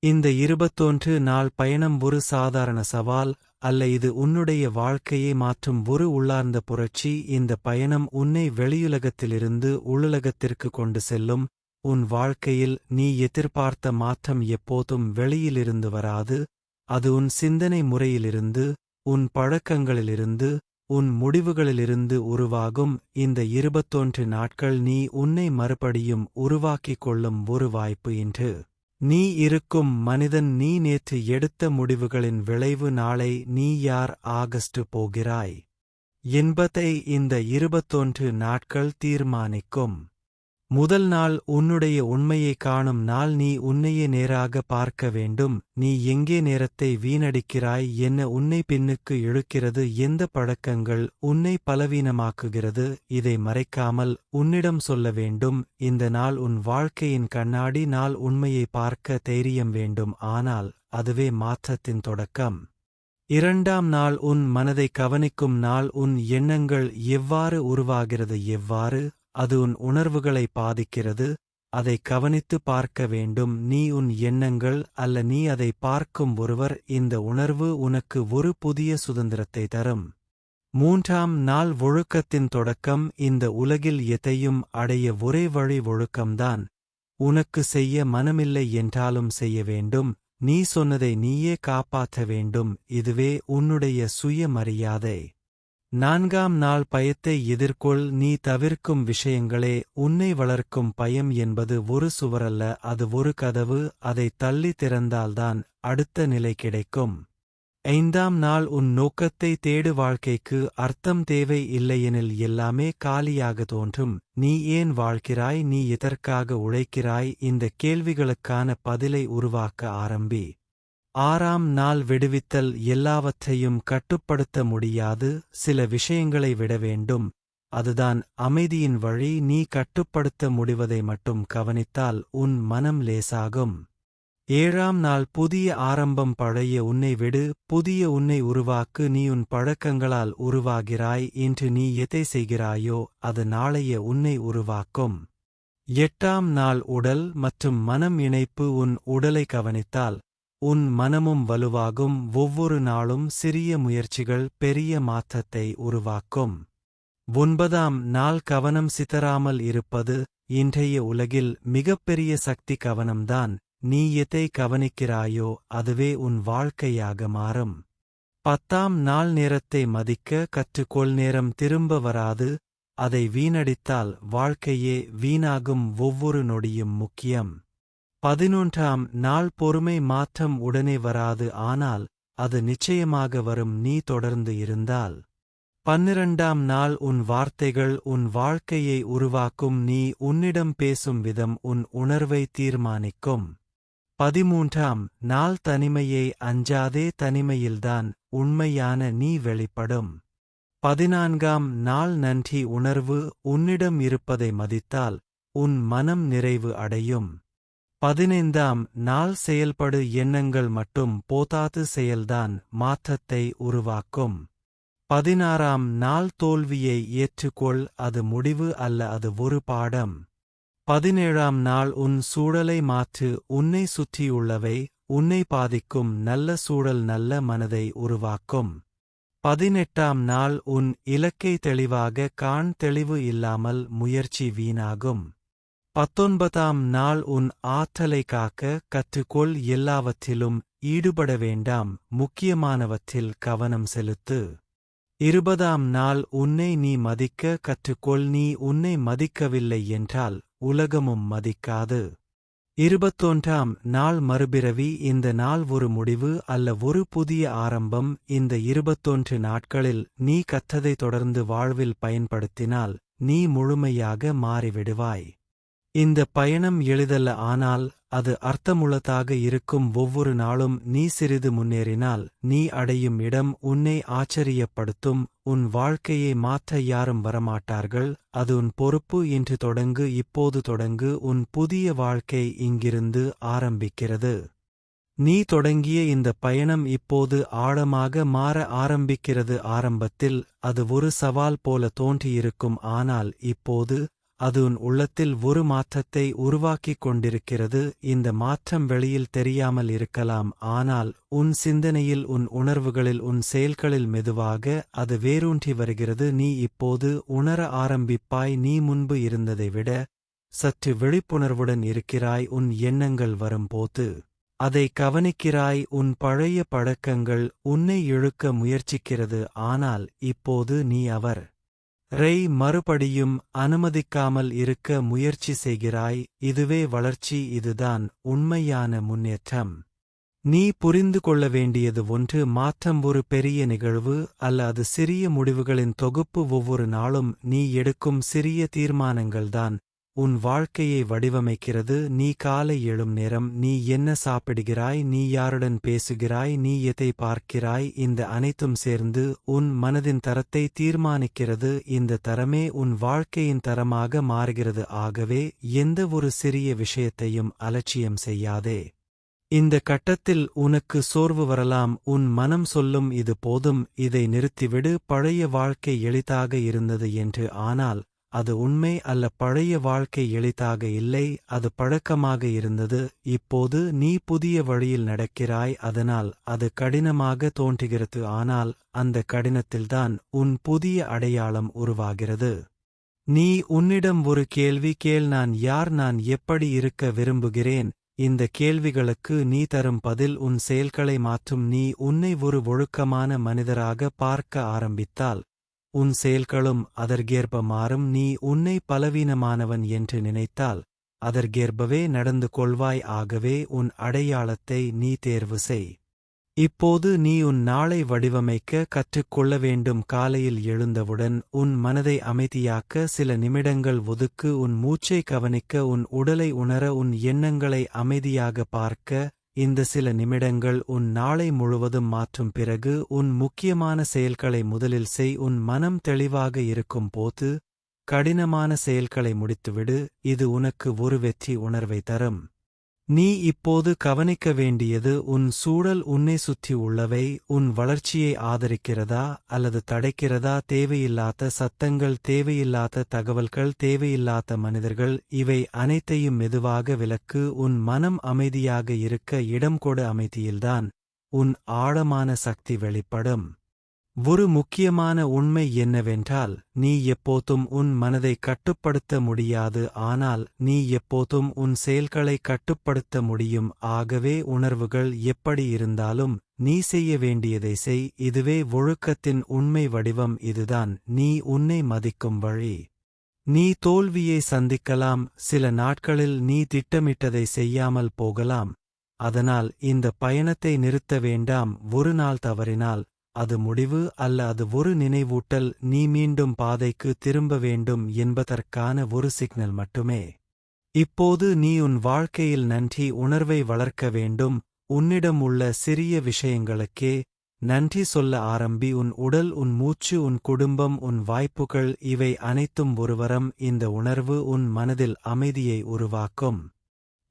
இந்த 21 நாள் பயணம் ஒரு சாதாரண சவால் அல்ல, இது உன்னுடைய வாழ்க்கையை மாற்றும் ஒரு உள்ளார்ந்த புரட்சி. இந்த பயணம் உன்னை வெளியுலகத்திலிருந்து உள்ளுலகத்திற்கு கொண்டு செல்லும். உன் வாழ்க்கையில் நீ எதிர்பார்த்த மாற்றம் எப்போதும் வெளியிலிருந்து வராது, அது உன் சிந்தனை முறையிலிருந்து, உன் பழக்கங்களிலிருந்து, உன் முடிவுகளிலிருந்து உருவாகும். இந்த 21 நாட்கள் நீ உன்னை மறுபடியும் உருவாக்கிக் கொள்ளும் ஒரு வாய்ப்பு. இன்று நீ இருக்கும் மனிதன் நீ நேற்று எடுத்த முடிவுகளின் விளைவு. நாளை நீ யார் ஆகஸ்ட் போகிறாய் என்பதை இந்த 21 நாட்கள் தீர்மானிக்கும். முதல் நாள் உன்னுடைய உண்மையை காணும் நாள். நீ உன்னையே நேராக பார்க்க வேண்டும். நீ எங்கே நேரத்தை வீணடிக்கிறாய்? என்ன உன்னை பின்னுக்கு இழுக்கிறது? எந்த பழக்கங்கள் உன்னை பலவீனமாக்குகிறது? இதை மறைக்காமல் உன்னிடம் சொல்ல வேண்டும். இந்த நாள் உன் வாழ்க்கையின் கண்ணாடி நாள். உண்மையை பார்க்க தைரியம் வேண்டும், ஆனால் அதுவே மாற்றத்தின் தொடக்கம். இரண்டாம் நாள் உன் மனதை கவனிக்கும் நாள். உன் எண்ணங்கள் எவ்வாறு உருவாகிறது, எவ்வாறு அது உன் உணர்வுகளை பாதிக்கிறது, அதை கவனித்து பார்க்க வேண்டும். நீ உன் எண்ணங்கள் அல்ல, நீ அதை பார்க்கும் ஒருவர். இந்த உணர்வு உனக்கு ஒரு புதிய சுதந்திரத்தை தரும். மூன்றாம் நாள் ஒழுக்கத்தின் தொடக்கம். இந்த உலகில் எதையும் அடைய ஒரே வழி ஒழுக்கம்தான். உனக்கு செய்ய மனமில்லை என்றாலும் செய்ய வேண்டும். நீ சொன்னதை நீயே காப்பாற்ற வேண்டும். இதுவே உன்னுடைய சுயமரியாதை. நான்காம் நாள் பயத்தை எதிர்கொள். நீ தவிர்க்கும் விஷயங்களே உன்னை வளர்க்கும். பயம் என்பது ஒரு சுவரல்ல, அது ஒரு கதவு. அதை தள்ளி திறந்தால்தான் அடுத்த நிலை கிடைக்கும். ஐந்தாம் நாள் உன் நோக்கத்தை தேடு. வாழ்க்கைக்கு அர்த்தம் தேவை இல்லையெனில் எல்லாமே காலியாக தோன்றும். நீ ஏன் வாழ்கிறாய்? நீ எதற்காக உழைக்கிறாய்? இந்த கேள்விகளுக்கான பதிலை உருவாக்க ஆரம்பி. ஆறாம் நாள் விடுவித்தல். எல்லாவற்றையும் கட்டுப்படுத்த முடியாது, சில விஷயங்களை விட வேண்டும். அதுதான் அமைதியின் வழி. நீ கட்டுப்படுத்த முடிவதை மட்டும் கவனித்தால் உன் மனம் லேசாகும். ஏழாம் நாள் புதிய ஆரம்பம். பழைய உன்னை விடு, புதிய உன்னை உருவாக்கு. நீ உன் பழக்கங்களால் உருவாகிறாய். இன்று நீ எதை செய்கிறாயோ அது நாளைய உன்னை உருவாக்கும். எட்டாம் நாள் உடல் மற்றும் மனம் இணைப்பு. உன் உடலை கவனித்தால் உன் மனமும் வலுவாகும். ஒவ்வொரு நாளும் சிறிய முயற்சிகள் பெரிய மாற்றத்தை உருவாக்கும். ஒன்பதாம் நாள் கவனம் சிதறாமல் இருப்பது. இன்றைய உலகில் மிகப்பெரிய சக்தி கவனம்தான். நீ எதை கவனிக்கிறாயோ அதுவே உன் வாழ்க்கையாக மாறும். பத்தாம் நாள் நேரத்தை மதிக்க கற்றுக்கொள். நேரம் திரும்ப வராது, அதை வீணடித்தால் வாழ்க்கையே வீணாகும். ஒவ்வொரு நொடியும் முக்கியம். 11ஆம் நாள் பொறுமை. மாற்றம் உடனே வராது, ஆனால் அது நிச்சயமாக வரும் நீ தொடர்ந்து இருந்தால். 12ஆம் நாள் உன் வார்த்தைகள் உன் வாழ்க்கையை உருவாக்கும். நீ உன்னிடம் பேசும் விதம் உன் உணர்வை தீர்மானிக்கும். 13ஆம் நாள் தனிமையை அஞ்சாதே, தனிமையில்தான் உண்மையான நீ வெளிப்படும். 14ஆம் நாள் நன்றி உணர்வு. உன்னிடம் இருப்பதை மதித்தால் உன் மனம் நிறைவு அடையும். 15ஆம் நாள் செயல்படு. எண்ணங்கள் மட்டும் போதாது, செயல்தான் மாற்றத்தை உருவாக்கும். 16ஆம் நாள் தோல்வியை ஏற்றுக்கொள். அது முடிவு அல்ல, அது ஒரு பாடம். 17ஆம் நாள் உன் சூழலை மாற்று. உன்னை சுற்றியுள்ளவை உன்னை பாதிக்கும். நல்ல சூழல் நல்ல மனதை உருவாக்கும். 18ஆம் நாள் உன் இலக்கை தெளிவாக காண். தெளிவு இல்லாமல் முயற்சி வீணாகும். 19ஆம் நாள் உன் ஆற்றலை காக்க கற்றுக்கொள். எல்லாவற்றிலும் ஈடுபட வேண்டாம், முக்கியமானவற்றில் கவனம் செலுத்து. 20ஆம் நாள் உன்னை நீ மதிக்க கற்றுக்கொள். நீ உன்னை மதிக்கவில்லை என்றால் உலகமும் மதிக்காது. 21ஆம் நாள் மறுபிறவி. இந்த நாள் ஒரு முடிவு அல்ல, ஒரு புதிய ஆரம்பம். இந்த 21 நாட்களில் நீ கற்றதை தொடர்ந்து வாழ்வில் பயன்படுத்தினால் நீ முழுமையாக மாறிவிடுவாய். இந்த பயணம் எளிதல்ல, ஆனால் அது அர்த்தமுள்ளதாக இருக்கும். ஒவ்வொரு நாளும் நீ சிறிது முன்னேறினால் நீ அடையும் இடம் உன்னை ஆச்சரியப்படுத்தும். உன் வாழ்க்கையை மாற்ற யாரும் வரமாட்டார்கள், அது உன் பொறுப்பு. இன்று தொடங்கு, இப்போது தொடங்கு. உன் புதிய வாழ்க்கை இங்கிருந்து ஆரம்பிக்கிறது. நீ தொடங்கிய இந்த பயணம் இப்போது ஆழமாக மாற ஆரம்பிக்கிறது. ஆரம்பத்தில் அது ஒரு சவால் போல தோன்றியிருக்கும், ஆனால் இப்போது அது உன் உள்ளத்தில் ஒரு மாற்றத்தை உருவாக்கிக் கொண்டிருக்கிறது. இந்த மாற்றம் வெளியில் தெரியாமல் இருக்கலாம், ஆனால் உன் சிந்தனையில், உன் உணர்வுகளில், உன் செயல்களில் மெதுவாக அது வேரூன்றி வருகிறது. நீ இப்போது உணர ஆரம்பிப்பாய், நீ முன்பு இருந்ததை விட சற்று விழிப்புணர்வுடன் இருக்கிறாய். உன் எண்ணங்கள் வரும்போது அதை கவனிக்கிறாய். உன் பழைய பழக்கங்கள் உன்னை இழுக்க முயற்சிக்கிறது, ஆனால் இப்போது நீ அவரை மறுபடியும் அனுமதிக்காமல் இருக்க முயற்சி செய்கிறாய். இதுவே வளர்ச்சி, இதுதான் உண்மையான முன்னேற்றம். நீ புரிந்து கொள்ள வேண்டியது ஒன்று, மாற்றம் ஒரு பெரிய நிகழ்வு அல்ல, அது சிறிய முடிவுகளின் தொகுப்பு. ஒவ்வொரு நாளும் நீ எடுக்கும் சிறிய தீர்மானங்கள்தான் உன் வாழ்க்கையை வடிவமைக்கிறது. நீ காலை எழும் நேரம், நீ என்ன சாப்பிடுகிறாய், நீ யாருடன் பேசுகிறாய், நீ எதை பார்க்கிறாய், இந்த அனைத்தும் சேர்ந்து உன் மனதின் தரத்தை தீர்மானிக்கிறது. இந்த தரமே உன் வாழ்க்கையின் தரமாக மாறுகிறது. ஆகவே எந்த ஒரு சிறிய விஷயத்தையும் அலட்சியம் செய்யாதே. இந்த கட்டத்தில் உனக்கு சோர்வு வரலாம். உன் மனம் சொல்லும், இது போதும், இதை நிறுத்திவிடு, பழைய வாழ்க்கை எளிதாக இருந்தது என்று. ஆனால் அது உண்மை அல்ல. பழைய வாழ்க்கை எளிதாக இல்லை, அது பழக்கமாக இருந்தது. இப்போது நீ புதிய வழியில் நடக்கிறாய், அதனால் அது கடினமாக தோன்றுகிறது. ஆனால் அந்த கடினத்தில்தான் உன் புதிய அடையாளம் உருவாகிறது. நீ உன்னிடம் ஒரு கேள்வி கேள், நான் யார், நான் எப்படி இருக்க விரும்புகிறேன். இந்த கேள்விகளுக்கு நீ தரும் பதில் உன் செயல்களை மாற்றும். நீ உன்னை ஒரு ஒழுக்கமான மனிதராக பார்க்க ஆரம்பித்தால் உன் செயல்களும் அதற்கேற்ப மாறும். நீ உன்னை பலவீனமானவன் என்று நினைத்தால் அதற்கேற்பவே நடந்து கொள்வாய். ஆகவே உன் அடையாளத்தை நீ தேர்வு செய். இப்போது நீ உன் நாளை வடிவமைக்க கற்றுக்கொள்ள வேண்டும். காலையில் எழுந்தவுடன் உன் மனதை அமைதியாக்க சில நிமிடங்கள் ஒதுக்கு. உன் மூச்சை கவனிக்க, உன் உடலை உணர, உன் எண்ணங்களை அமைதியாக பார்க்க. இந்த சில நிமிடங்கள் உன் நாளை முழுவதும் மாற்றும். பிறகு உன் முக்கியமான செயல்களை முதலில் செய். உன் மனம் தெளிவாக இருக்கும் போது கடினமான செயல்களை முடித்துவிடு. இது உனக்கு ஒரு வெற்றி உணர்வை தரும். நீ இப்போது கவனிக்க வேண்டியது உன் சூழல், உன்னை சுற்றி உள்ளவை உன் வளர்ச்சியை ஆதரிக்கிறதா அல்லது தடைக்கிறதா? தேவையில்லாத சத்தங்கள், தேவையில்லாத தகவல்கள், தேவையில்லாத மனிதர்கள், இவை அனைத்தையும் மெதுவாக விலக்கு. உன் மனம் அமைதியாக இருக்க இடம் கொடு. அமைதியில்தான் உன் ஆழமான சக்தி வெளிப்படும். ஒரு முக்கியமான உண்மை என்னவென்றால், நீ எப்போதும் உன் மனதை கட்டுப்படுத்த முடியாது, ஆனால் நீ எப்போதும் உன் செயல்களை கட்டுப்படுத்த முடியும். ஆகவே உணர்வுகள் எப்படி இருந்தாலும் நீ செய்ய வேண்டியதை செய். இதுவே ஒழுக்கத்தின் உண்மை வடிவம். இதுதான் நீ உன்னை மதிக்கும் வழி. நீ தோல்வியை சந்திக்கலாம், சில நாட்களில் நீ திட்டமிட்டதை செய்யாமல் போகலாம். அதனால் இந்த பயணத்தை நிறுத்த வேண்டாம். ஒரு நாள் தவறினால் அது முடிவு அல்ல, அது ஒரு நினைவூட்டல். நீ மீண்டும் பாதைக்கு திரும்ப வேண்டும் என்பதற்கான ஒரு சிக்னல் மட்டுமே. இப்போது நீ உன் வாழ்க்கையில் நன்றி உணர்வை வளர்க்க வேண்டும். உன்னிடம் உள்ள சிறிய விஷயங்களுக்கே நன்றி சொல்ல ஆரம்பி. உன் உடல், உன் மூச்சு, உன் குடும்பம், உன் வாய்ப்புகள், இவை அனைத்தும் ஒரு வரம். இந்த உணர்வு உன் மனதில் அமைதியை உருவாக்கும்.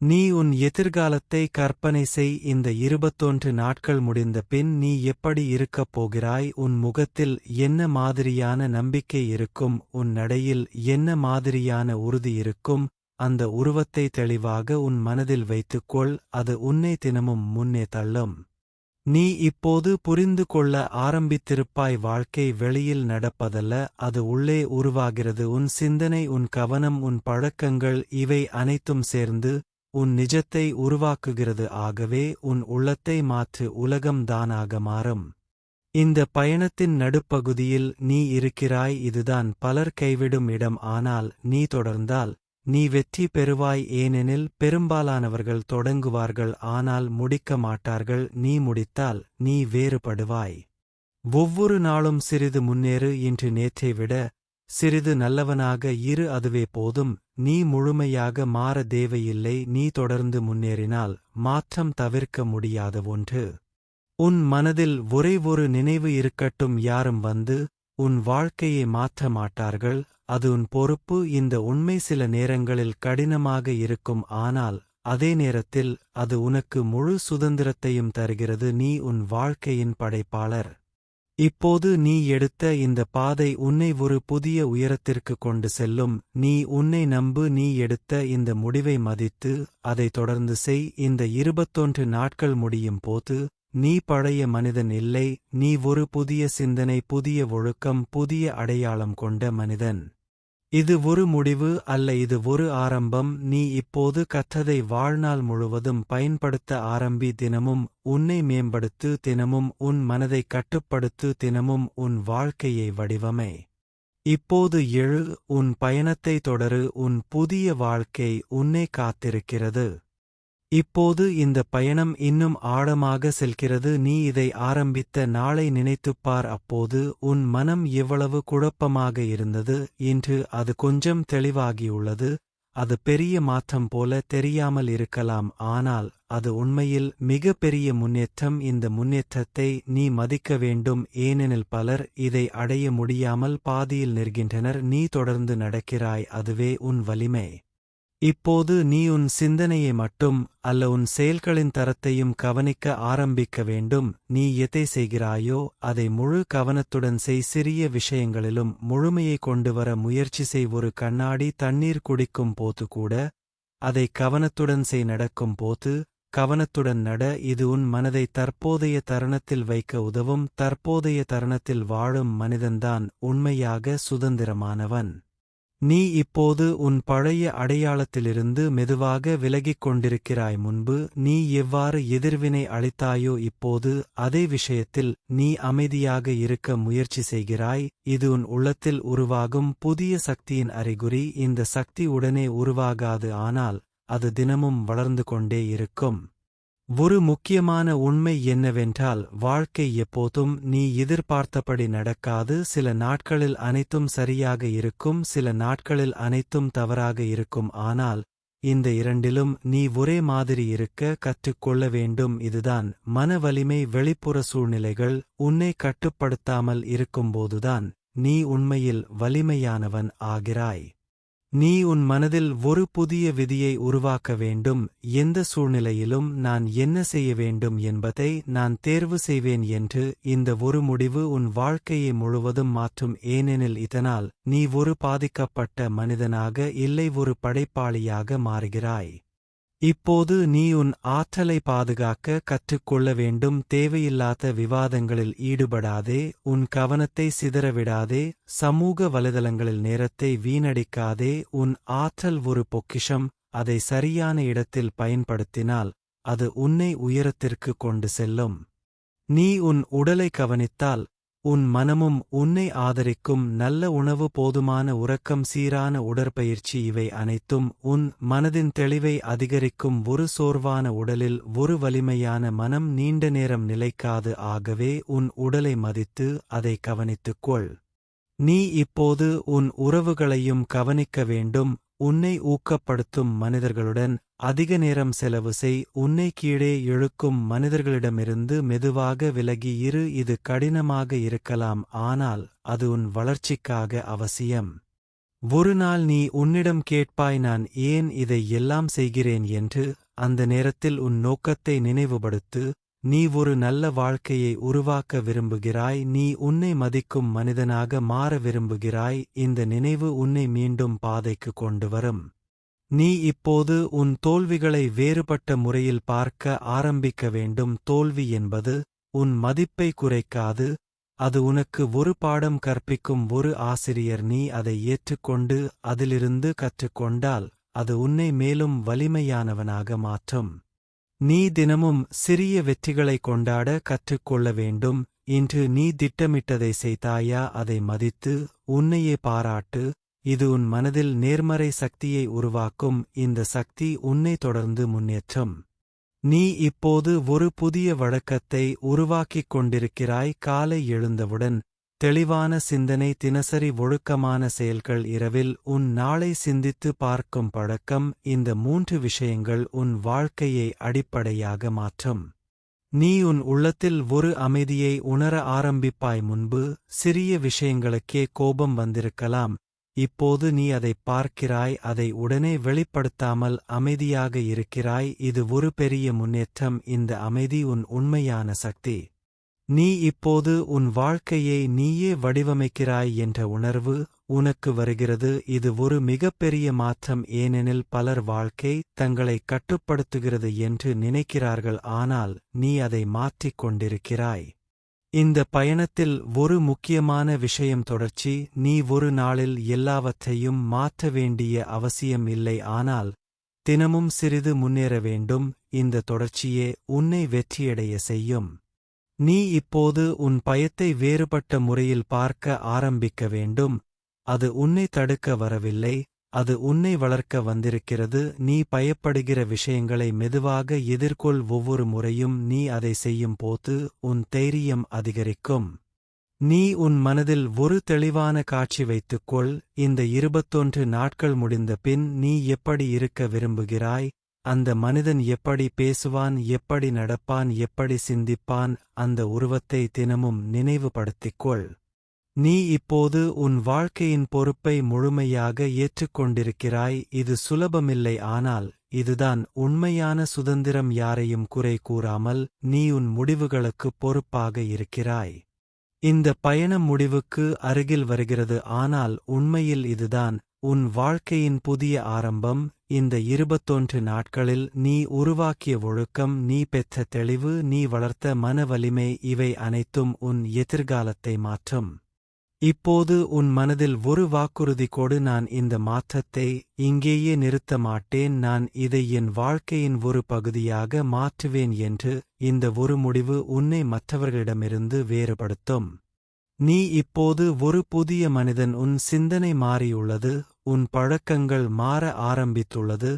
நீ உன் எதிர்காலத்தை கற்பனை செய். இந்த 21 நாட்கள் முடிந்த பின் நீ எப்படி இருக்கப் போகிறாய்? உன் முகத்தில் என்ன மாதிரியான நம்பிக்கை இருக்கும்? உன் நடையில் என்ன மாதிரியான உறுதி இருக்கும்? அந்த உருவத்தை தெளிவாக உன் மனதில் வைத்துக்கொள். அது உன்னை தினமும் முன்னே தள்ளும். நீ இப்போது புரிந்து கொள்ள ஆரம்பித்திருப்பாய், வாழ்க்கை வெளியில் நடப்பதல்ல, அது உள்ளே உருவாகிறது. உன் சிந்தனை, உன் கவனம், உன் பழக்கங்கள், இவை அனைத்தும் சேர்ந்து உன் நிஜத்தை உருவாக்குகிறது. ஆகவே உன் உள்ளத்தை மாற்று, உலகம் தானாக மாறும். இந்த பயணத்தின் நடுப்பகுதியில் நீ இருக்கிறாய். இதுதான் பலர் கைவிடும் இடம், ஆனால் நீ தொடர்ந்தால் நீ வெற்றி பெறுவாய். ஏனெனில் பெரும்பாலானவர்கள் தொடங்குவார்கள், ஆனால் முடிக்க மாட்டார்கள். நீ முடித்தால் நீ வேறுபடுவாய். ஒவ்வொரு நாளும் சிறிது முன்னேறு. இன்று நேற்றை விட சிறிது நல்லவனாக இரு, அதுவே போதும். நீ முழுமையாக மாற தேவையில்லை. நீ தொடர்ந்து முன்னேறினால் மாற்றம் தவிர்க்க முடியாத ஒன்று. உன் மனதில் ஒரே ஒரு நினைவு இருக்கட்டும், யாரும் வந்து உன் வாழ்க்கையை மாற்ற மாட்டார்கள், அது உன் பொறுப்பு. இந்த உண்மை சில நேரங்களில் கடினமாக இருக்கும், ஆனால் அதே நேரத்தில் அது உனக்கு முழு சுதந்திரத்தையும் தருகிறது. நீ உன் வாழ்க்கையின் படைப்பாளர். இப்போது நீ எடுத்த இந்த பாதை உன்னை ஒரு புதிய உயரத்திற்கு கொண்டு செல்லும். நீ உன்னை நம்பு. நீ எடுத்த இந்த முடிவை மதித்து அதை தொடர்ந்து செய். இந்த 21 நாட்கள் முடியும் போது நீ பழைய மனிதன் இல்லை. நீ ஒரு புதிய சிந்தனை, புதிய ஒழுக்கம், புதிய அடையாளம் கொண்ட மனிதன். இது ஒரு முடிவு அல்ல, இது ஒரு ஆரம்பம். நீ இப்போது கற்றதை வாழ்நாள் முழுவதும் பயன்படுத்த ஆரம்பி. தினமும் உன்னை மேம்படுத்து, தினமும் உன் மனதை கட்டுப்படுத்து, தினமும் உன் வாழ்க்கையை வடிவமை. இப்போது எழு, உன் பயணத்தை தொடரு. உன் புதிய வாழ்க்கை உன்னை காத்திருக்கிறது. இப்போது இந்த பயணம் இன்னும் ஆழமாக செல்கிறது. நீ இதை ஆரம்பித்த நாளை நினைத்துப்பார். அப்போது உன் மனம் எவ்வளவு குழப்பமாக இருந்தது. இன்று அது கொஞ்சம் தெளிவாகியுள்ளது. அது பெரிய மாற்றம் போல தெரியாமல் இருக்கலாம், ஆனால் அது உண்மையில் மிக பெரிய முன்னேற்றம். இந்த முன்னேற்றத்தை நீ மதிக்க வேண்டும், ஏனெனில் பலர் இதை அடைய முடியாமல் பாதியில் நிற்கின்றனர். நீ தொடர்ந்து நடக்கிறாய், அதுவே உன் வலிமை. இப்போது நீ உன் சிந்தனையை மட்டும் அல்ல, உன் செயல்களின் தரத்தையும் கவனிக்க ஆரம்பிக்க வேண்டும். நீ எதை செய்கிறாயோ அதை முழு கவனத்துடன் செய். சிறிய விஷயங்களிலும் முழுமையை கொண்டுவர முயற்சி செய். ஒரு கண்ணாடி தண்ணீர் குடிக்கும் போது கூட அதை கவனத்துடன் செய். நடக்கும் போது கவனத்துடன் நட. இது உன் மனதை தற்போதைய தருணத்தில் வைக்க உதவும். தற்போதைய தருணத்தில் வாழும் மனிதன்தான் உண்மையாக சுதந்திரமானவன். நீ இப்போது உன் பழைய அடையாளத்திலிருந்து மெதுவாக விலகிக் கொண்டிருக்கிறாய். முன்பு நீ எவ்வாறு எதிர்வினை அளித்தாயோ இப்போது அதே விஷயத்தில் நீ அமைதியாக இருக்க முயற்சி செய்கிறாய். இது உன் உள்ளத்தில் உருவாகும் புதிய சக்தியின் அறிகுறி. இந்த சக்தி உடனே உருவாகாது, ஆனால் அது தினமும் வளர்ந்து கொண்டே இருக்கும். ஒரு முக்கியமான உண்மை என்னவென்றால், வாழ்க்கை எப்போதும் நீ எதிர்பார்த்தபடி நடக்காது. சில நாட்களில் அனைத்தும் சரியாக இருக்கும், சில நாட்களில் அனைத்தும் தவறாக இருக்கும். ஆனால் இந்த இரண்டிலும் நீ ஒரே மாதிரி இருக்க கற்றுக்கொள்ள வேண்டும். இதுதான் மன வலிமை. வெளிப்புற சூழ்நிலைகள் உன்னை கட்டுப்படுத்தாமல் இருக்கும்போதுதான் நீ உண்மையில் வலிமையானவன் ஆகிறாய். நீ உன் மனதில் ஒரு புதிய விதியை உருவாக்க வேண்டும். எந்த சூழ்நிலையிலும் நான் என்ன செய்ய வேண்டும் என்பதை நான் தேர்வு செய்வேன் என்று. இந்த ஒரு முடிவு உன் வாழ்க்கையை முழுவதும் மாற்றும், ஏனெனில் இதனால் நீ ஒரு பாதிக்கப்பட்ட மனிதனாக இல்லை, ஒரு படைப்பாளியாக மாறுகிறாய். இப்போது நீ உன் ஆற்றலை பாதுகாக்க கற்றுக்கொள்ள வேண்டும். தேவையில்லாத விவாதங்களில் ஈடுபடாதே. உன் கவனத்தை சிதறவிடாதே. சமூக வலைதளங்களில் நேரத்தை வீணடிக்காதே. உன் ஆற்றல் ஒரு பொக்கிஷம். அதை சரியான இடத்தில் பயன்படுத்தினால் அது உன்னை உயரத்திற்கு கொண்டு செல்லும். நீ உன் உடலை கவனித்தால் உன் மனமும் உன்னை ஆதரிக்கும். நல்ல உணவு, போதுமான உறக்கம், சீரான உடற்பயிற்சி, இவை அனைத்தும் உன் மனதின் தெளிவை அதிகரிக்கும். ஒரு சோர்வான உடலில் ஒரு வலிமையான மனம் நீண்ட நேரம் நிலைக்காது. ஆகவே உன் உடலை மதித்து அதை கவனித்துக்கொள். நீ இப்போது உன் உறவுகளையும் கவனிக்க வேண்டும். உன்னை ஊக்கப்படுத்தும் மனிதர்களுடன் அதிக நேரம் செலவு செய். உன்னை கீழே இழுக்கும் மனிதர்களிடமிருந்து மெதுவாக விலகி இரு. இது கடினமாக இருக்கலாம், ஆனால் அது உன் வளர்ச்சிக்காக அவசியம். ஒரு நாள் நீ உன்னிடம் கேட்பாய், நான் ஏன் இதை எல்லாம் செய்கிறேன் என்று. அந்த நேரத்தில் உன் நோக்கத்தை நினைவுபடுத்து. நீ ஒரு நல்ல வாழ்க்கையை உருவாக்க விரும்புகிறாய். நீ உன்னை மதிக்கும் மனிதனாக மாற விரும்புகிறாய். இந்த நினைவு உன்னை மீண்டும் பாதைக்கு கொண்டு வரும். நீ இப்போது உன் தோல்விகளை வேறுபட்ட முறையில் பார்க்க ஆரம்பிக்க வேண்டும். தோல்வி என்பது உன் மதிப்பை குறைக்காது, அது உனக்கு ஒரு பாடம் கற்பிக்கும் ஒரு ஆசிரியர். நீ அதை ஏற்றுக்கொண்டு அதிலிருந்து கற்றுக்கொண்டால் அது உன்னை மேலும் வலிமையானவனாக மாற்றும். நீ தினமும் சிறிய வெற்றிகளை கொண்டாட கற்றுக்கொள்ள வேண்டும். இன்று நீ திட்டமிட்டதை செய்தாயா? அதை மதித்து உன்னையே பாராட்டு. இது உன் மனதில் நேர்மறை சக்தியை உருவாக்கும். இந்த சக்தி உன்னை தொடர்ந்து முன்னேற்றும். நீ இப்போது ஒரு புதிய வழக்கத்தை உருவாக்கிக் கொண்டிருக்கிறாய். காலை எழுந்தவுடன் தெளிவான சிந்தனை, தினசரி ஒழுக்கமான செயல்கள், இரவில் உன் நாளை சிந்தித்து பார்க்கும் பழக்கம். இந்த 3 விஷயங்கள் உன் வாழ்க்கையை அடிப்படையாக மாற்றும். நீ உன் உள்ளத்தில் ஒரு அமைதியை உணர ஆரம்பிப்பாய். முன்பு சிறிய விஷயங்களுக்கே கோபம் வந்திருக்கலாம். இப்போது நீ அதை பார்க்கிறாய், அதை உடனே வெளிப்படுத்தாமல் அமைதியாக இருக்கிறாய். இது ஒரு பெரிய முன்னேற்றம். இந்த அமைதி உன் உண்மையான சக்தி. நீ இப்போது உன் வாழ்க்கையை நீயே வடிவமைக்கிறாய் என்ற உணர்வு உனக்கு வருகிறது. இது ஒரு மிகப்பெரிய மாற்றம், ஏனெனில் பலர் வாழ்க்கை தங்களை கட்டுப்படுத்துகிறது என்று நினைக்கிறார்கள், ஆனால் நீ அதை மாற்றிக் கொண்டிருக்கிறாய். இந்த பயணத்தில் ஒரு முக்கியமான விஷயம் தொடர்ச்சி. நீ ஒரு நாளில் எல்லாவற்றையும் மாற்ற வேண்டிய அவசியம் இல்லை, ஆனால் தினமும் சிறிது முன்னேற வேண்டும். இந்த தொடர்ச்சியே உன்னை வெற்றியடைய செய்யும். நீ இப்போது உன் பயத்தை வேறுபட்ட முறையில் பார்க்க ஆரம்பிக்க வேண்டும். அது உன்னை தடுக்க வரவில்லை, அது உன்னை வளர்க்க வந்திருக்கிறது. நீ பயப்படுகிற விஷயங்களை மெதுவாக எதிர்கொள். ஒவ்வொரு முறையும் நீ அதை செய்யும் போது உன் தைரியம் அதிகரிக்கும். நீ உன் மனதில் ஒரு தெளிவான காட்சி வைத்துக்கொள். இந்த 21 நாட்கள் முடிந்த பின் நீ எப்படி இருக்க விரும்புகிறாய்? அந்த மனிதன் எப்படி பேசுவான், எப்படி நடப்பான், எப்படி சிந்திப்பான்? அந்த உருவத்தை தினமும் நினைவுபடுத்திக்கொள். நீ இப்போது உன் வாழ்க்கையின் பொறுப்பை முழுமையாக ஏற்றுக்கொண்டிருக்கிறாய். இது சுலபமில்லை, ஆனால் இதுதான் உண்மையான சுதந்திரம். யாரையும் குறை கூறாமல் நீ உன் முடிவுகளுக்கு பொறுப்பாக இருக்கிறாய். இந்த பயணம் முடிவுக்கு அருகில் வருகிறது, ஆனால் உண்மையில் இதுதான் உன் வாழ்க்கையின் புதிய ஆரம்பம். இந்த 21 நாட்களில் நீ உருவாக்கிய ஒழுக்கம், நீ பெற்ற தெளிவு, நீ வளர்த்த மன வலிமை, இவை அனைத்தும் உன் எதிர்காலத்தை மாற்றும். இப்போது உன் மனதில் ஒரு வாக்குறுதி கொடு. நான் இந்த மாற்றத்தை இங்கேயே நிறுத்த மாட்டேன், நான் இதை என் வாழ்க்கையின் ஒரு பகுதியாக மாற்றுவேன் என்று. இந்த ஒரு முடிவு உன்னை மற்றவர்களிடமிருந்து வேறுபடுத்தும். நீ இப்போது ஒரு புதிய மனிதன். உன் சிந்தனை மாறியுள்ளது, உன் பழக்கங்கள் மாற ஆரம்பித்துள்ளது,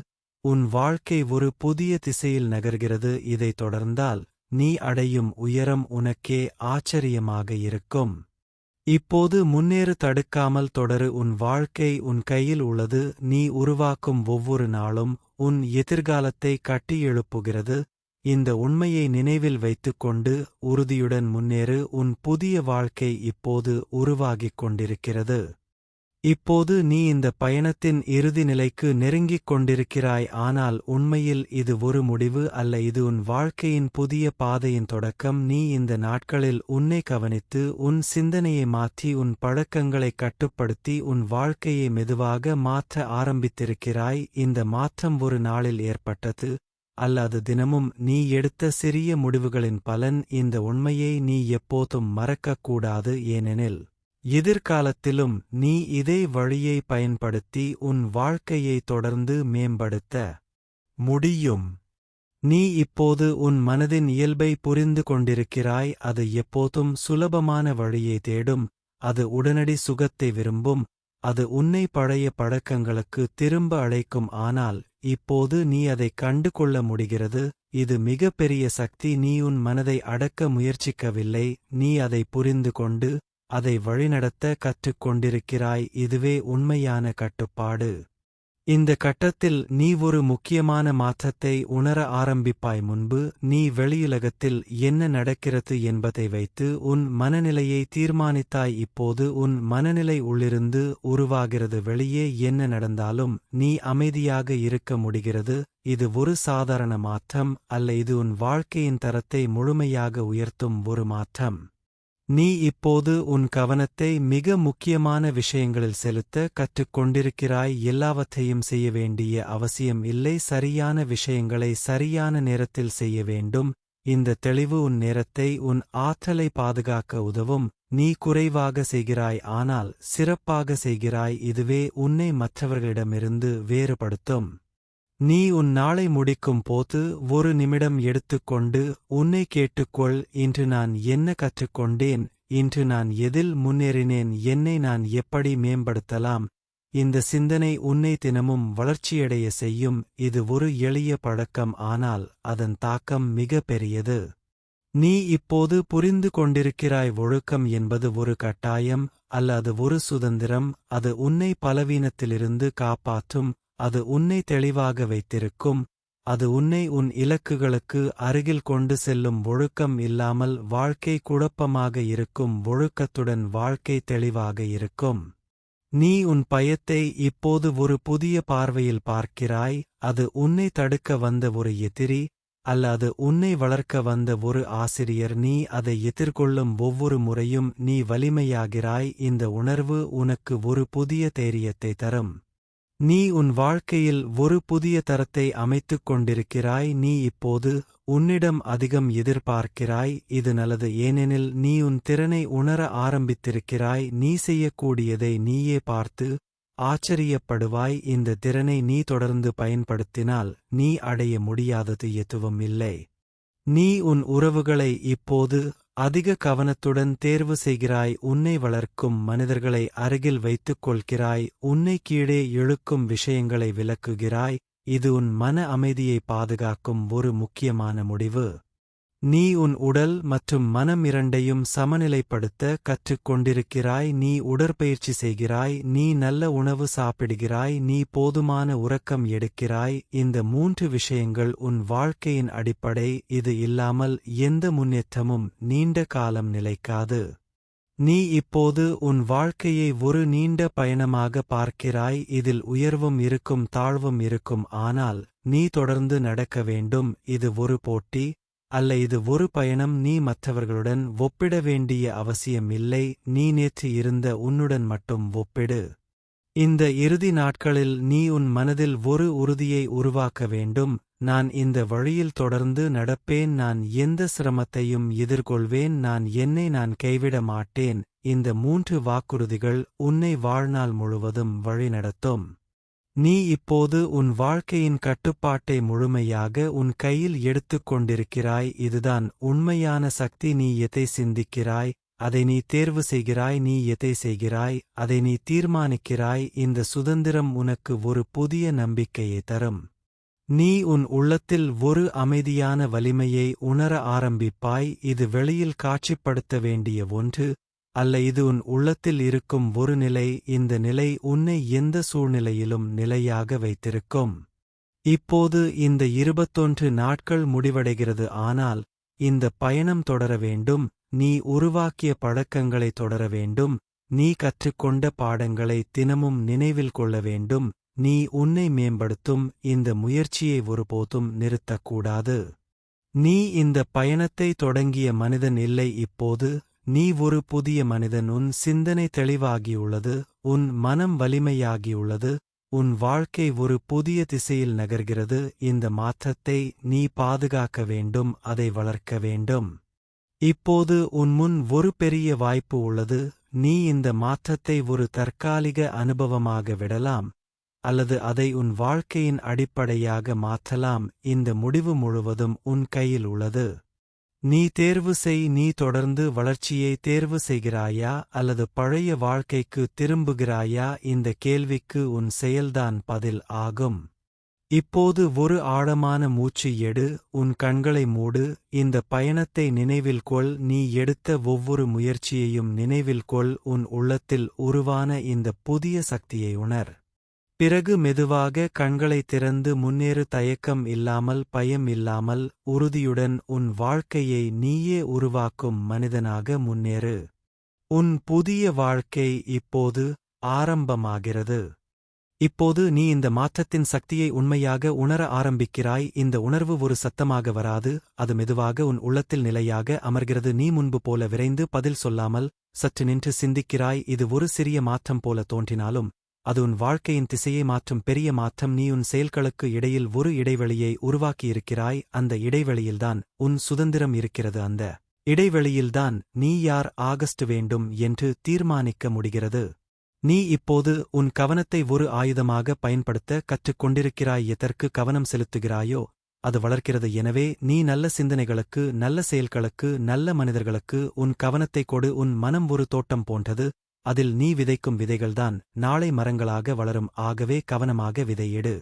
உன் வாழ்க்கை ஒரு புதிய திசையில் நகர்கிறது. இதை தொடர்ந்தால் நீ அடையும் உயரம் உனக்கே ஆச்சரியமாக இருக்கும். இப்போது முன்னேறு, தடுக்காமல் தொடரு. உன் வாழ்க்கை உன் கையில் உள்ளது. நீ உருவாக்கும் ஒவ்வொரு நாளும் உன் எதிர்காலத்தை கட்டியெழுப்புகிறது. இந்த உண்மையை நினைவில் வைத்துக்கொண்டு உறுதியுடன் முன்னேறு. உன் புதிய வாழ்க்கை இப்போது உருவாகிக் கொண்டிருக்கிறது. இப்போது நீ இந்த பயணத்தின் இறுதி நிலைக்கு நெருங்கிக் கொண்டிருக்கிறாய், ஆனால் உண்மையில் இது ஒரு முடிவு அல்ல, இது உன் வாழ்க்கையின் புதிய பாதையின் தொடக்கம். நீ இந்த நாட்களில் உன்னை கவனித்து, உன் சிந்தனையை மாற்றி, உன் பழக்கங்களை கட்டுப்படுத்தி, உன் வாழ்க்கையை மெதுவாக மாற்ற ஆரம்பித்திருக்கிறாய். இந்த மாற்றம் ஒரு நாளில் ஏற்பட்டது அல்ல, அது தினமும் நீ எடுத்த சிறிய முடிவுகளின் பலன். இந்த உண்மையை நீ எப்போதும் மறக்கக்கூடாது, ஏனெனில் எதிர்காலத்திலும் நீ இதே வழியை பயன்படுத்தி உன் வாழ்க்கையை தொடர்ந்து மேம்படுத்த முடியும். நீ இப்போது உன் மனதின் இயல்பை புரிந்து கொண்டிருக்கிறாய். அது எப்போதும் சுலபமான வழியை தேடும், அது உடனடி சுகத்தை விரும்பும், அது உன்னை பழைய பழக்கங்களுக்கு திரும்ப அழைக்கும். ஆனால் இப்போது நீ அதை கண்டு கொள்ள முடிகிறது. இது மிகப்பெரிய சக்தி. நீ உன் மனதை அடக்க முயற்சிக்கவில்லை, நீ அதை புரிந்து கொண்டு அதை வழிநடத்த கற்றுக்கொண்டிருக்கிறாய். இதுவே உண்மையான கட்டுப்பாடு. இந்த கட்டத்தில் நீ ஒரு முக்கியமான மாற்றத்தை உணர ஆரம்பிப்பாய். முன்பு நீ வெளியுலகத்தில் என்ன நடக்கிறது என்பதை வைத்து உன் மனநிலையை தீர்மானித்தாய். இப்போது உன் மனநிலை உள்ளிருந்து உருவாகிறது. வெளியே என்ன நடந்தாலும் நீ அமைதியாக இருக்க முடிகிறது. இது ஒரு சாதாரண மாற்றம் அல்ல, இது உன் வாழ்க்கையின் தரத்தை முழுமையாக உயர்த்தும் ஒரு மாற்றம். நீ இப்போது உன் கவனத்தை மிக முக்கியமான விஷயங்களில் செலுத்த கற்றுக்கொண்டிருக்கிறாய். எல்லாவற்றையும் செய்ய வேண்டிய அவசியம் இல்லை, சரியான விஷயங்களை சரியான நேரத்தில் செய்ய வேண்டும். இந்த தெளிவு உன் நேரத்தை, உன் ஆற்றலை பாதுகாக்க உதவும். நீ குறைவாக செய்கிறாய், ஆனால் சிறப்பாக செய்கிறாய். இதுவே உன்னை மற்றவர்களிடமிருந்து வேறுபடுத்தும். நீ உன் நாளை முடிக்கும் போது ஒரு நிமிடம் எடுத்துக்கொண்டு உன்னை கேட்டுக்கொள். இன்று நான் என்ன கற்றுக்கொண்டேன்? இன்று நான் எதில் முன்னேறினேன்? என்னை நான் எப்படி மேம்படுத்தலாம்? இந்த சிந்தனை உன்னை தினமும் வளர்ச்சியடைய செய்யும். இது ஒரு எளிய பழக்கம், ஆனால் அதன் தாக்கம் மிக பெரியது. நீ இப்போது புரிந்து கொண்டிருக்கிறாய், ஒழுக்கம் என்பது ஒரு கட்டாயம் அல்ல, அது ஒரு சுதந்திரம். அது உன்னை பலவீனத்திலிருந்து காப்பாற்றும், அது உன்னை தெளிவாக வைத்திருக்கும், அது உன்னை உன் இலக்குகளுக்கு அருகில் கொண்டு செல்லும். ஒழுக்கம் இல்லாமல் வாழ்க்கை குழப்பமாக இருக்கும், ஒழுக்கத்துடன் வாழ்க்கை தெளிவாக இருக்கும். நீ உன் பயத்தை இப்போது ஒரு புதிய பார்வையில் பார்க்கிறாய். அது உன்னை தடுக்க வந்த ஒரு எதிரி அல்லது உன்னை வளர்க்க வந்த ஒரு ஆசிரியர். நீ அதை எதிர்கொள்ளும் ஒவ்வொரு முறையும் நீ வலிமையாகிறாய். இந்த உணர்வு உனக்கு ஒரு புதிய தைரியத்தை தரும். நீ உன் வாழ்க்கையில் ஒரு புதிய தரத்தை அமைத்துக் கொண்டிருக்கிறாய். நீ இப்போது உன்னிடம் அதிகம் எதிர்பார்க்கிறாய். இது நல்லது, ஏனெனில் நீ உன் திறனை உணர ஆரம்பித்திருக்கிறாய். நீ செய்யக்கூடியதை நீயே பார்த்து ஆச்சரியப்படுவாய். இந்த திறனை நீ தொடர்ந்து பயன்படுத்தினால் நீ அடைய முடியாதது எதுவும் இல்லை. நீ உன் உறவுகளை இப்போது அதிக கவனத்துடன் தேர்வு செய்கிறாய். உன்னை வளர்க்கும் மனிதர்களை அருகில் வைத்துக் கொள்கிறாய். உன்னை கீழே இழுக்கும் விஷயங்களை விலக்குகிறாய். இது உன் மன அமைதியை பாதுகாக்கும் ஒரு முக்கியமான முடிவு. நீ உன் உடல் மற்றும் மனம் இரண்டையும் சமநிலைப்படுத்த கற்றுக் கொண்டிருக்கிறாய். நீ உடற்பயிற்சி செய்கிறாய். நீ நல்ல உணவு சாப்பிடுகிறாய். நீ போதுமான உறக்கம் எடுக்கிறாய். இந்த 3 விஷயங்கள் உன் வாழ்க்கையின் அடிப்படை. இது இல்லாமல் எந்த முன்னேற்றமும் நீண்ட காலம் நிலைக்காது. நீ இப்போது உன் வாழ்க்கையை ஒரு நீண்ட பயணமாக பார்க்கிறாய். இதில் உயர்வும் இருக்கும், தாழ்வும் இருக்கும். ஆனால் நீ தொடர்ந்து நடக்க வேண்டும். இது ஒரு போட்டி அல்ல, இது ஒரு பயணம். நீ மற்றவர்களுடன் ஒப்பிட வேண்டிய அவசியம் இல்லை. நீ நேற்று இருந்த உன்னுடன் மட்டும் ஒப்பிடு. இந்த இறுதி நாட்களில் நீ உன் மனதில் ஒரு உறுதியை உருவாக்க வேண்டும். நான் இந்த வழியில் தொடர்ந்து நடப்பேன். நான் எந்த சிரமத்தையும் எதிர்கொள்வேன். நான் கைவிட மாட்டேன். இந்த 3 வாக்குறுதிகள் உன்னை வாழ்நாள் முழுவதும் வழிநடத்தும். நீ இப்போது உன் வாழ்க்கையின் கட்டுப்பாட்டை முழுமையாக உன் கையில் எடுத்துக் கொண்டிருக்கிறாய். இதுதான் உண்மையான சக்தி. நீ எதை சிந்திக்கிறாய், அதை நீ தேர்வு செய்கிறாய். நீ எதை செய்கிறாய், அதை நீ தீர்மானிக்கிறாய். இந்த சுதந்திரம் உனக்கு ஒரு புதிய நம்பிக்கையை தரும். நீ உன் உள்ளத்தில் ஒரு அமைதியான வலிமையை உணர ஆரம்பிப்பாய். இது வெளியில் காட்சிப்படுத்த வேண்டிய ஒன்று அல்ல, இது உன் உள்ளத்தில் இருக்கும் ஒரு நிலை. இந்த நிலை உன்னை எந்த சூழ்நிலையிலும் நிலையாக வைத்திருக்கும். இப்போது இந்த 21 நாட்கள் முடிவடைகிறது, ஆனால் இந்த பயணம் தொடர வேண்டும். நீ உருவாக்கிய பழக்கங்களை தொடர வேண்டும். நீ கற்றுக்கொண்ட பாடங்களை தினமும் நினைவில் கொள்ள வேண்டும். நீ உன்னை மேம்படுத்தும் இந்த முயற்சியை ஒருபோதும் நிறுத்தக்கூடாது. நீ இந்த பயணத்தை தொடங்கிய மனிதன் இல்லை. இப்போது நீ ஒரு புதிய மனிதன். உன் சிந்தனை தெளிவாகியுள்ளது. உன் மனம் வலிமையாகியுள்ளது. உன் வாழ்க்கை ஒரு புதிய திசையில் நகர்கிறது. இந்த மாற்றத்தை நீ பாதுகாக்க வேண்டும், அதை வளர்க்க வேண்டும். இப்போது உன் முன் ஒரு பெரிய வாய்ப்பு உள்ளது. நீ இந்த மாற்றத்தை ஒரு தற்காலிக அனுபவமாக விடலாம், அல்லது அதை உன் வாழ்க்கையின் அடிப்படையாக மாற்றலாம். இந்த முடிவு முழுவதும் உன் கையில் உள்ளது. நீ தேர்வு செய். நீ தொடர்ந்து வளர்ச்சியை தேர்வு செய்கிறாயா அல்லது பழைய வாழ்க்கைக்கு திரும்புகிறாயா? இந்த கேள்விக்கு உன் செயல்தான் பதில் ஆகும். இப்போது ஒரு ஆழமான மூச்சு எடு. உன் கண்களை மூடு. இந்த பயணத்தை நினைவில் கொள். நீ எடுத்த ஒவ்வொரு முயற்சியையும் நினைவில் கொள். உன் உள்ளத்தில் உருவான இந்த புதிய சக்தியை உணர். பிறகு மெதுவாக கண்களை திறந்து முன்னேறு. தயக்கம் இல்லாமல், பயம் இல்லாமல், உறுதியுடன் உன் வாழ்க்கையை நீயே உருவாக்கும் மனிதனாக முன்னேறு. உன் புதிய வாழ்க்கை இப்போது ஆரம்பமாகிறது. இப்போது நீ இந்த மாற்றத்தின் சக்தியை உண்மையாக உணர ஆரம்பிக்கிறாய். இந்த உணர்வு ஒரு சத்தமாக வராது, அது மெதுவாக உன் உள்ளத்தில் நிலையாக அமர்கிறது. நீ முன்பு போல விரைந்து பதில் சொல்லாமல் சற்று நின்று சிந்திக்கிறாய். இது ஒரு சிறிய மாற்றம் போல தோன்றினாலும் அது உன் வாழ்க்கையின் திசையை மாற்றும் பெரிய மாற்றம். நீ உன் செயல்களுக்கு இடையில் ஒரு இடைவெளியை உருவாக்கியிருக்கிறாய். அந்த இடைவெளியில்தான் உன் சுதந்திரம் இருக்கிறது. அந்த இடைவெளியில்தான் நீ யார் ஆகஸ்ட் வேண்டும் என்று தீர்மானிக்க முடிகிறது. நீ இப்போது உன் கவனத்தை ஒரு ஆயுதமாக பயன்படுத்த கற்றுக்கொண்டிருக்கிறாய். எதற்கு கவனம் செலுத்துகிறாயோ அது வளர்க்கிறது. எனவே நீ நல்ல சிந்தனைகளுக்கு, நல்ல செயல்களுக்கு, நல்ல மனிதர்களுக்கு உன் கவனத்தை கொடு. உன் மனம் ஒரு தோட்டம் போன்றது. அதில் நீ விதைக்கும் விதைகள்தான் நாளை மரங்களாக வளரும். ஆகவே கவனமாக விதையிடு.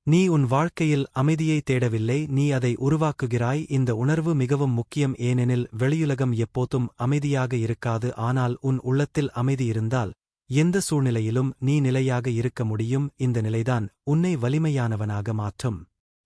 நீ உன் வாழ்க்கையில் அமைதியை தேடவில்லை, நீ அதை உருவாக்குகிறாய். இந்த உணர்வு மிகவும் முக்கியம், ஏனெனில் வெளியுலகம் எப்போதும் அமைதியாக இருக்காது. ஆனால் உன் உள்ளத்தில் அமைதி இருந்தால் எந்த சூழ்நிலையிலும் நீ நிலையாக இருக்க முடியும். இந்த நிலைதான் உன்னை வலிமையானவனாக மாற்றும்.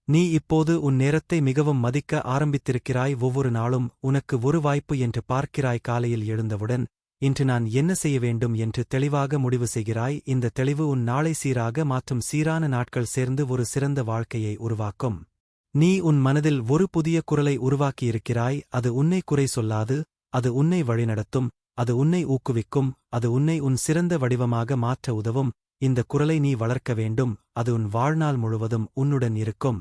நீ இப்போது உன் நேரத்தை மிகவும் மதிக்க ஆரம்பித்திருக்கிறாய். ஒவ்வொரு நாளும் உனக்கு ஒரு வாய்ப்பு என்று பார்க்கிறாய். காலையில் எழுந்தவுடன் இன்று நான் என்ன செய்ய வேண்டும் என்று தெளிவாக முடிவு செய்கிறாய். இந்த தெளிவு உன் நாளை சீராக மாற்றும். சீரான நாட்கள் சேர்ந்து ஒரு சிறந்த வாழ்க்கையை உருவாக்கும். நீ உன் மனதில் ஒரு புதிய குரலை உருவாக்கியிருக்கிறாய். அது உன்னை குறை சொல்லாது, அது உன்னை வழிநடத்தும், அது உன்னை ஊக்குவிக்கும், அது உன்னை உன் சிறந்த வடிவமாக மாற்ற உதவும். இந்த குரலை நீ வளர்க்க வேண்டும், அது உன் வாழ்நாள் முழுவதும் உன்னுடன் இருக்கும்.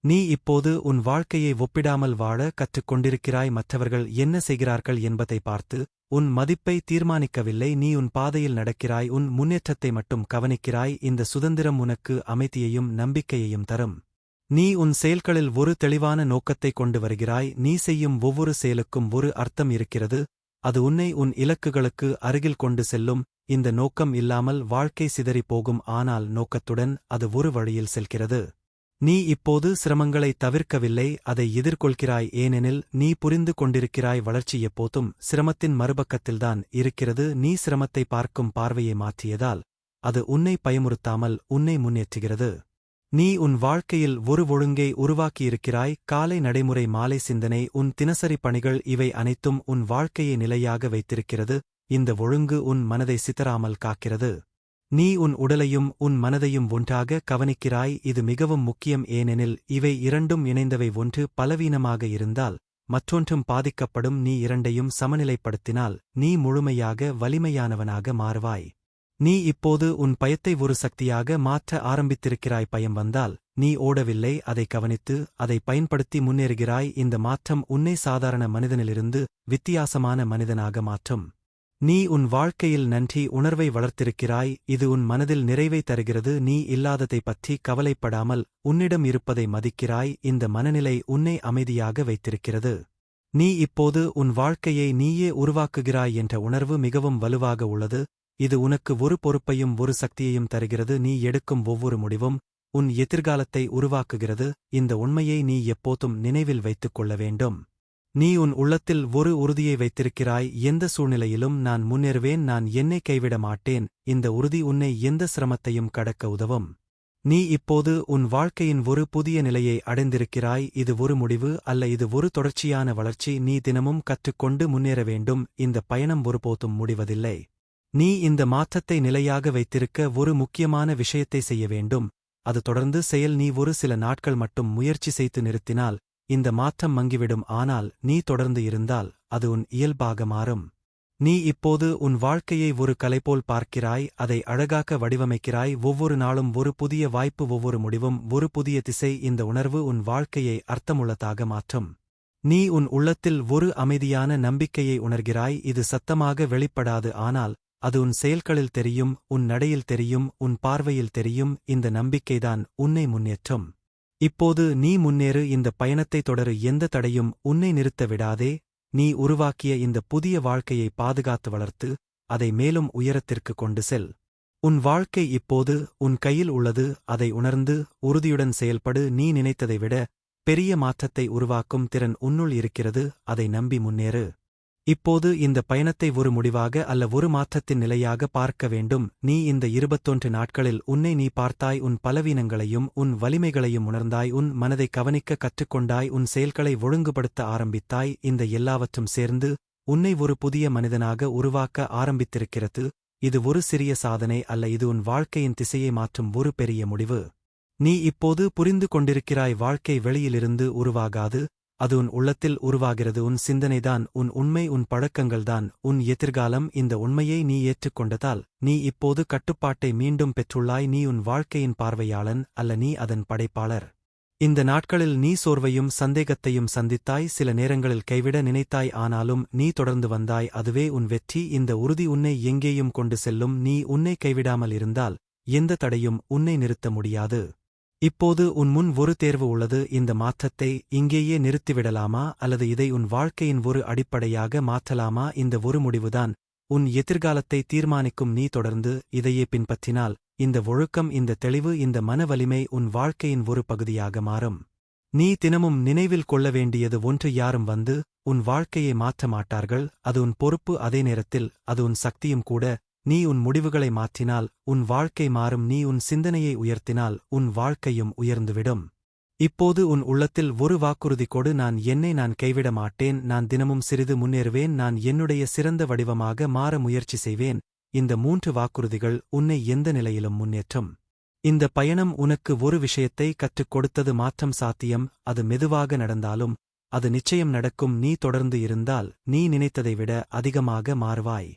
நீ இப்போது உன் வாழ்க்கையை ஒப்பிடாமல் வாழ கற்றுக் கொண்டிருக்கிறாய். மற்றவர்கள் என்ன செய்கிறார்கள் என்பதை பார்த்து உன் மதிப்பை தீர்மானிக்கவில்லை. நீ உன் பாதையில் நடக்கிறாய், உன் முன்னேற்றத்தை மட்டும் கவனிக்கிறாய். இந்த சுதந்திரம் உனக்கு அமைதியையும் நம்பிக்கையையும் தரும். நீ உன் செயல்களில் ஒரு தெளிவான நோக்கத்தை கொண்டு வருகிறாய். நீ செய்யும் ஒவ்வொரு செயலுக்கும் ஒரு அர்த்தம் இருக்கிறது. அது உன்னை உன் இலக்குகளுக்கு அருகில் கொண்டு செல்லும். இந்த நோக்கம் இல்லாமல் வாழ்க்கை சிதறிப் போகும், ஆனால் நோக்கத்துடன் அது ஒரு வழியில் செல்கிறது. நீ இப்போது சிரமங்களை தவிர்க்கவில்லை, அதை எதிர்கொள்கிறாய். ஏனெனில் நீ புரிந்து கொண்டிருக்கிறாய், வளர்ச்சி எப்போதும் சிரமத்தின் மறுபக்கத்தில்தான் இருக்கிறது. நீ சிரமத்தை பார்க்கும் பார்வையை மாற்றியதால் அது உன்னை பயமுறுத்தாமல் உன்னை முன்னேற்றுகிறது. நீ உன் வாழ்க்கையில் ஒரு ஒழுங்கை உருவாக்கியிருக்கிறாய். காலை நடைமுறை, மாலை சிந்தனை, உன் தினசரி பணிகள், இவை அனைத்தும் உன் வாழ்க்கையை நிலையாக வைத்திருக்கிறது. இந்த ஒழுங்கு உன் மனதை சிதறாமல் காக்கிறது. நீ உன் உடலையும் உன் மனதையும் ஒன்றாக கவனிக்கிறாய். இது மிகவும் முக்கியம், ஏனெனில் இவை இரண்டும் இணைந்தவை. ஒன்று பலவீனமாக இருந்தால் மற்றொன்றும் பாதிக்கப்படும். நீ இரண்டையும் சமநிலைப்படுத்தினால் நீ முழுமையாக வலிமையானவனாக மாறுவாய். நீ இப்போது உன் பயத்தை ஒரு சக்தியாக மாற்ற ஆரம்பித்திருக்கிறாய். பயம் வந்தால் நீ ஓடவில்லை, அதை கவனித்து அதை பயன்படுத்தி முன்னேறுகிறாய். இந்த மாற்றம் உன்னை சாதாரண மனிதனிலிருந்து வித்தியாசமான மனிதனாக மாற்றும். நீ உன் வாழ்க்கையில் நன்றி உணர்வை வளர்த்திருக்கிறாய். இது உன் மனதில் நிறைவை தருகிறது. நீ இல்லாததை பற்றி கவலைப்படாமல் உன்னிடம் இருப்பதை மதிக்கிறாய். இந்த மனநிலை உன்னை அமைதியாக வைத்திருக்கிறது. நீ இப்போது உன் வாழ்க்கையை நீயே உருவாக்குகிறாய் என்ற உணர்வு மிகவும் வலுவாக உள்ளது. இது உனக்கு ஒரு பொறுப்பையும் ஒரு சக்தியையும் தருகிறது. நீ எடுக்கும் ஒவ்வொரு முடிவும் உன் எதிர்காலத்தை உருவாக்குகிறது. இந்த உண்மையை நீ எப்போதும் நினைவில் வைத்துக் கொள்ள வேண்டும். நீ உன் உள்ளத்தில் ஒரு உறுதியை வைத்திருக்கிறாய். எந்த சூழ்நிலையிலும் நான் முன்னேறுவேன், நான் என்னை கைவிட மாட்டேன். இந்த உறுதி உன்னை எந்த சிரமத்தையும் கடக்க உதவும். நீ இப்போது உன் வாழ்க்கையின் ஒரு புதிய நிலையை அடைந்திருக்கிறாய். இது ஒரு முடிவு அல்ல, இது ஒரு தொடர்ச்சியான வளர்ச்சி. நீ தினமும் கற்றுக்கொண்டு முன்னேற வேண்டும். இந்த பயணம் ஒருபோதும் முடிவதில்லை. நீ இந்த மாற்றத்தை நிலையாக வைத்திருக்க ஒரு முக்கியமான விஷயத்தை செய்ய வேண்டும். அது தொடர்ந்து செயல். நீ ஒரு சில நாட்கள் மட்டும் முயற்சி செய்து நிறுத்தினால் இந்த மாற்றம் மங்கிவிடும். ஆனால் நீ தொடர்ந்து இருந்தால் அது உன் இயல்பாக மாறும். நீ இப்போது உன் வாழ்க்கையை ஒரு கலைபோல் பார்க்கிறாய், அதை அழகாக வடிவமைக்கிறாய். ஒவ்வொரு நாளும் ஒரு புதிய வாய்ப்பு, ஒவ்வொரு முடிவும் ஒரு புதிய திசை. இந்த உணர்வு உன் வாழ்க்கையை அர்த்தமுள்ளதாக மாற்றும். நீ உன் உள்ளத்தில் ஒரு அமைதியான நம்பிக்கையை உணர்கிறாய். இது சத்தமாக வெளிப்படாது, ஆனால் அது உன் செயல்களில் தெரியும், உன் நடையில் தெரியும், உன் பார்வையில் தெரியும். இந்த நம்பிக்கைதான் உன்னை முன்னேற்றும். இப்போது நீ முன்னேறு, இந்த பயணத்தை தொடரு. எந்த தடையும் உன்னை நிறுத்த விடாதே. நீ உருவாக்கிய இந்த புதிய வாழ்க்கையை பாதுகாத்து வளர்த்து அதை மேலும் உயரத்திற்கு கொண்டு செல். உன் வாழ்க்கை இப்போது உன் கையில் உள்ளது. அதை உணர்ந்து உறுதியுடன் செயல்படு. நீ நினைத்ததை விட பெரிய மாற்றத்தை உருவாக்கும் திறன் உன்னுள் இருக்கிறது. அதை நம்பி முன்னேறு. இப்போது இந்த பயணத்தை ஒரு முடிவாக அல்ல, ஒரு மாற்றத்தின் நிலையாக பார்க்க வேண்டும். நீ இந்த 21 நாட்களில் உன்னை நீ பார்த்தாய், உன் பலவீனங்களையும் உன் வலிமைகளையும் உணர்ந்தாய், உன் மனதை கவனிக்க கற்றுக்கொண்டாய், உன் செயல்களை ஒழுங்குபடுத்த ஆரம்பித்தாய். இந்த எல்லாவற்றும் சேர்ந்து உன்னை ஒரு புதிய மனிதனாக உருவாக்க ஆரம்பித்திருக்கிறது. இது ஒரு சிறிய சாதனை அல்ல, இது உன் வாழ்க்கையின் திசையை மாற்றும் ஒரு பெரிய முடிவு. நீ இப்போது புரிந்து கொண்டிருக்கிறாய், வாழ்க்கை வெளியிலிருந்து உருவாகாது, அது உன் உள்ளத்தில் உருவாகிறது. உன் சிந்தனைதான் உன் உண்மை, உன் பழக்கங்கள்தான் உன் எதிர்காலம். இந்த உண்மையை நீ ஏற்றுக்கொண்டதால் நீ இப்போது கட்டுப்பாட்டை மீண்டும் பெற்றுள்ளாய். நீ உன் வாழ்க்கையின் பார்வையாளன் அல்ல, நீ அதன் படைப்பாளர். இந்த நாட்களில் நீ சோர்வையும் சந்தேகத்தையும் சந்தித்தாய், சில நேரங்களில் கைவிட நினைத்தாய், ஆனாலும் நீ தொடர்ந்து வந்தாய். அதுவே உன் வெற்றி. இந்த உறுதி உன்னை எங்கேயும் கொண்டு செல்லும். நீ உன்னை கைவிடாமல் இருந்தால் எந்த தடையும் உன்னை நிறுத்த முடியாது. இப்போது உன் முன் ஒரு தேர்வு உள்ளது. இந்த மாற்றத்தை இங்கேயே நிறுத்திவிடலாமா, அல்லது இதை உன் வாழ்க்கையின் ஒரு அடிப்படையாக மாற்றலாமா? இந்த ஒரு முடிவுதான் உன் எதிர்காலத்தை தீர்மானிக்கும். நீ தொடர்ந்து இதையே பின்பற்றினால் இந்த ஒழுக்கம், இந்த தெளிவு, இந்த மன வலிமை உன் வாழ்க்கையின் ஒரு பகுதியாக மாறும். நீ தினமும் நினைவில் கொள்ள வேண்டியது ஒன்று: யாரும் வந்து உன் வாழ்க்கையை மாற்ற மாட்டார்கள். அது உன் பொறுப்பு, அதே நேரத்தில் அது உன் சக்தியும் கூட. நீ உன் முடிவுகளை மாற்றினால் உன் வாழ்க்கை மாறும். நீ உன் சிந்தனையை உயர்த்தினால் உன் வாழ்க்கையும் உயர்ந்துவிடும். இப்போது உன் உள்ளத்தில் ஒரு வாக்குறுதி கொடு: நான் கைவிட மாட்டேன், நான் தினமும் சிறிது முன்னேறுவேன், நான் என்னுடைய சிறந்த வடிவமாக மாற முயற்சி செய்வேன். இந்த 3 வாக்குறுதிகள் உன்னை எந்த நிலையிலும் முன்னேற்றும். இந்த பயணம் உனக்கு ஒரு விஷயத்தை கற்றுக் கொடுத்தது மாற்றம் சாத்தியம், அது மெதுவாக நடந்தாலும் அது நிச்சயம் நடக்கும். நீ தொடர்ந்து இருந்தால் நீ நினைத்ததை விட அதிகமாக மாறுவாய்.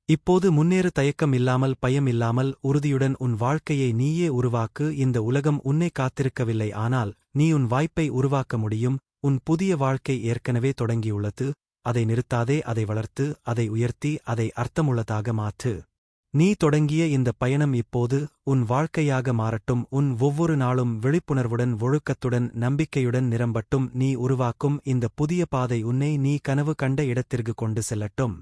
இப்போது முன்னேறு, தயக்கம் இல்லாமல், பயம் இல்லாமல், உறுதியுடன் உன் வாழ்க்கையை நீயே உருவாக்கு. இந்த உலகம் உன்னை காத்திருக்கவில்லை, ஆனால் நீ உன் வாய்ப்பை உருவாக்க முடியும். உன் புதிய வாழ்க்கை ஏற்கனவே தொடங்கியுள்ளது. அதை நிறுத்தாதே, அதை வளர்த்து, அதை உயர்த்தி, அதை அர்த்தமுள்ளதாக மாற்று. நீ தொடங்கிய இந்த பயணம் இப்போது உன் வாழ்க்கையாக மாறட்டும். உன் ஒவ்வொரு நாளும் விழிப்புணர்வுடன், ஒழுக்கத்துடன், நம்பிக்கையுடன் நிரம்பட்டும். நீ உருவாக்கும் இந்த புதிய பாதை உன்னை நீ கனவு கண்ட இடத்திற்கு கொண்டு செல்லட்டும்.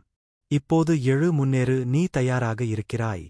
இப்போது எழு, முன்னேறு, நீ தயாராக இருக்கிறாய்.